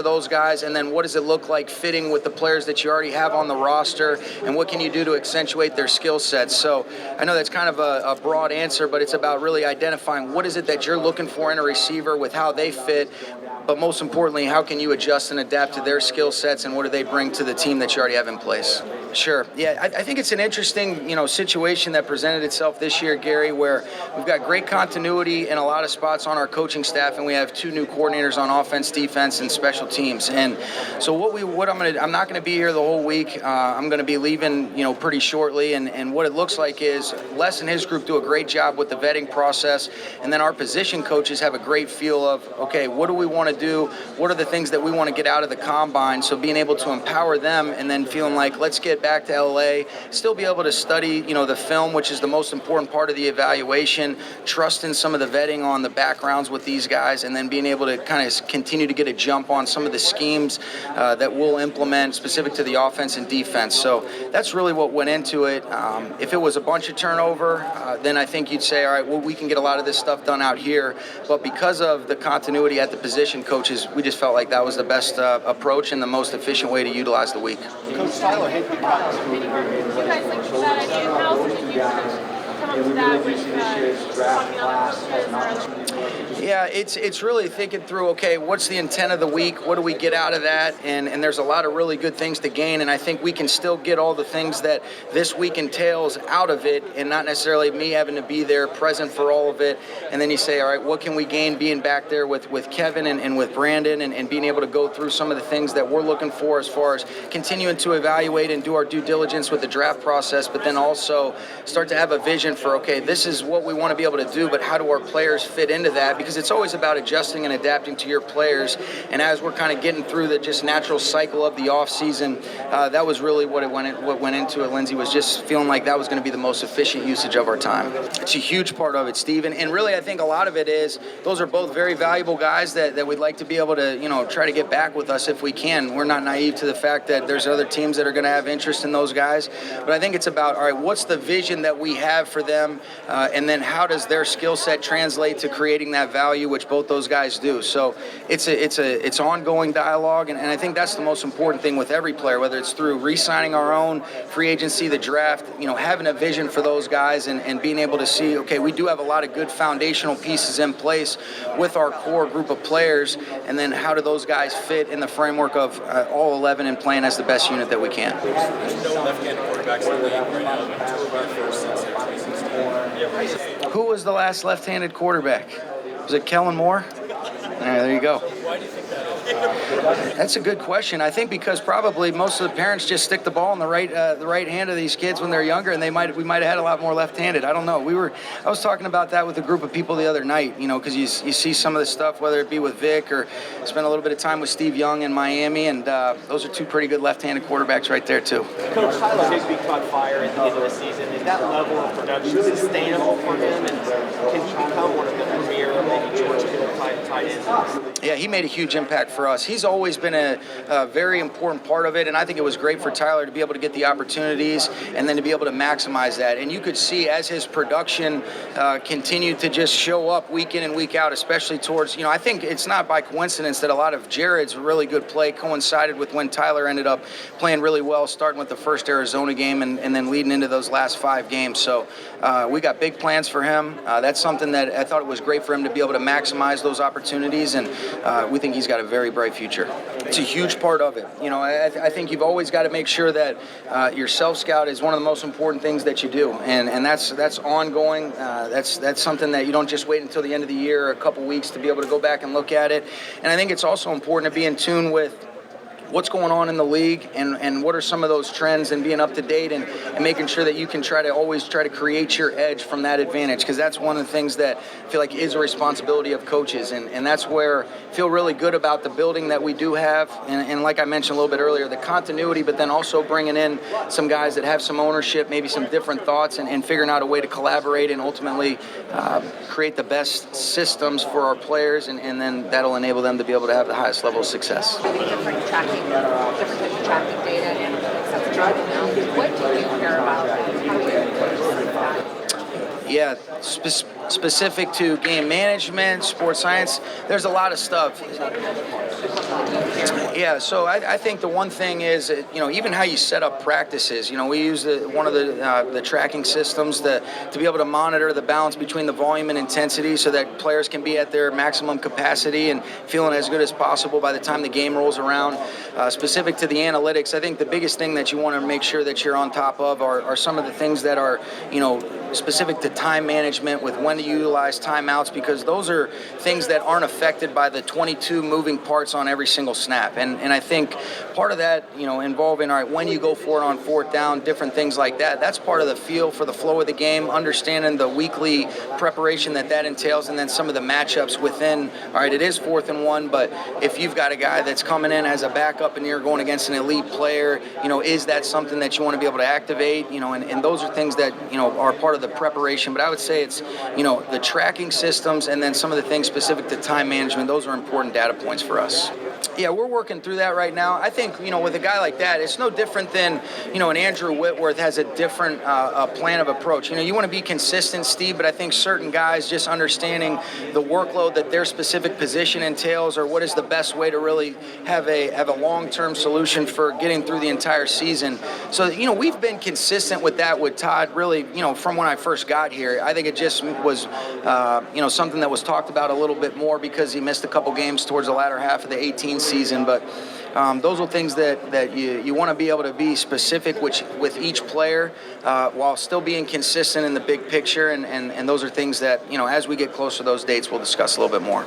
for those guys, and then what does it look like fitting with the players that you already have on the roster, and what can you do to accentuate their skill sets? So I know that's kind of a broad answer, but it's about really identifying what is it that you're looking for in a receiver with how they fit, but most importantly, how can you adjust and adapt to their skill sets, and what do they bring to the team that you already have in place? Sure. Yeah, I think it's an interesting, situation that presented itself this year, Gary, where we've got great continuity in a lot of spots on our coaching staff, and we have 2 new coordinators on offense, defense, and special teams. And so I'm not going to be here the whole week. I'm going to be leaving, pretty shortly. And what it looks like is Les and his group do a great job with the vetting process, and then our position coaches have a great feel of, okay, what do we want to do? What are the things that we want to get out of the combine? So being able to empower them, and then feeling like, let's get back to LA, still be able to study, the film, which is the most important part of the evaluation, trust in some of the vetting on the backgrounds with these guys, and then being able to kind of continue to get a jump on some of the schemes that we'll implement specific to the offense and defense. So that's really what went into it. If it was a bunch of turnover, then I think you'd say, all right, well, we can get a lot of this stuff done out here. But because of the continuity at the position coaches, we just felt like that was the best approach and the most efficient way to utilize the week. Coach Tyler Higbee. Did you guys like that idea in-house, or did you kind of come up with that with talking to other coaches? Yeah, it's really thinking through, okay, what's the intent of the week? What do we get out of that? And there's a lot of really good things to gain, and I think we can still get all the things that this week entails out of it, and not necessarily me having to be there present for all of it. And then you say, all right, what can we gain being back there with Kevin and with Brandon, and being able to go through some of the things that we're looking for as far as continuing to evaluate and do our due diligence with the draft process, but then also start to have a vision for, okay, this is what we want to be able to do, but how do our players fit into that? Because it's always about adjusting and adapting to your players. And as we're kind of getting through the just natural cycle of the off season, that was really what went into it, Lindsay, was just feeling like that was going to be the most efficient usage of our time. It's a huge part of it, Stephen. And really, I think a lot of it is those are both very valuable guys that we'd like to be able to, try to get back with us if we can. We're not naive to the fact that there's other teams that are going to have interest in those guys. But I think it's about, all right, what's the vision that we have for them, and then how does their skill set translate to creating that value, which both those guys do. So it's ongoing dialogue, and I think that's the most important thing with every player, whether it's through re-signing our own, free agency, the draft, having a vision for those guys and being able to see, okay, we do have a lot of good foundational pieces in place with our core group of players, and then how do those guys fit in the framework of all 11 and playing as the best unit that we can. There's no left-handed quarterbacks in the league right now. 2 of our first since 2016. Who was the last left-handed quarterback? Was it Kellen Moore? All right, there you go. Why do you think that is? That's a good question. I think because probably most of the parents just stick the ball in the right hand of these kids when they're younger, and we might have had a lot more left-handed. I don't know. I was talking about that with a group of people the other night, because you see some of the stuff, whether it be with Vic or spent a little bit of time with Steve Young in Miami, and those are 2 pretty good left-handed quarterbacks right there too. Coach, Tyler Higbee caught fire at the end of the season. Is that level of production sustainable for him, and can he become one of the premier, maybe George Kittle tight ends? Yeah, he made a huge impact for us. He's always been a very important part of it, and I think it was great for Tyler to be able to get the opportunities and then to be able to maximize that. And you could see as his production continued to just show up week in and week out, especially towards, I think it's not by coincidence that a lot of Jared's really good play coincided with when Tyler ended up playing really well, starting with the first Arizona game and then leading into those last 5 games. So we got big plans for him. That's something that I thought it was great for him to be able to maximize those opportunities, and we think he's got a very bright future. It's a huge part of it. I think you've always got to make sure that your self-scout is one of the most important things that you do, and that's ongoing. That's something that you don't just wait until the end of the year or a couple weeks to be able to go back and look at it. And I think it's also important to be in tune with what's going on in the league and what are some of those trends, and being up to date and making sure that you can always try to create your edge from that advantage, because that's one of the things that I feel like is a responsibility of coaches, and that's where I feel really good about the building that we do have, and like I mentioned a little bit earlier, the continuity, but then also bringing in some guys that have some ownership, maybe some different thoughts, and figuring out a way to collaborate and ultimately create the best systems for our players, and then that'll enable them to be able to have the highest level of success. Different types of tracking data and sets driving now. What do you care about? How do you Yeah, specific to game management, sports science, there's a lot of stuff. Yeah, so I think the one thing is, even how you set up practices. We use one of the tracking systems to be able to monitor the balance between the volume and intensity so that players can be at their maximum capacity and feeling as good as possible by the time the game rolls around. Specific to the analytics, I think the biggest thing that you want to make sure that you're on top of are some of the things that are, specific to time management with when to utilize timeouts, because those are things that aren't affected by the 22 moving parts on every single snap. And I think part of that, involving, all right, when you go for it on fourth down, different things like that, that's part of the feel for the flow of the game, understanding the weekly preparation that entails, and then some of the matchups within, all right, it is 4th and 1, but if you've got a guy that's coming in as a backup and you're going against an elite player, is that something that you want to be able to activate? And those are things that, are part of the preparation. But I would say it's, the tracking systems and then some of the things specific to time management, those are important data points for us. Yeah, we're working through that right now. I think, with a guy like that, it's no different than, an Andrew Whitworth has a different plan of approach. You want to be consistent, Steve, but I think certain guys just understanding the workload that their specific position entails, or what is the best way to really have a long-term solution for getting through the entire season. So, we've been consistent with that with Todd, really, from when I first got here. I think it just was, something that was talked about a little bit more because he missed a couple games towards the latter half of the 18 season, but those are things that you want to be able to be specific with each player while still being consistent in the big picture, and those are things that, as we get closer to those dates, we'll discuss a little bit more.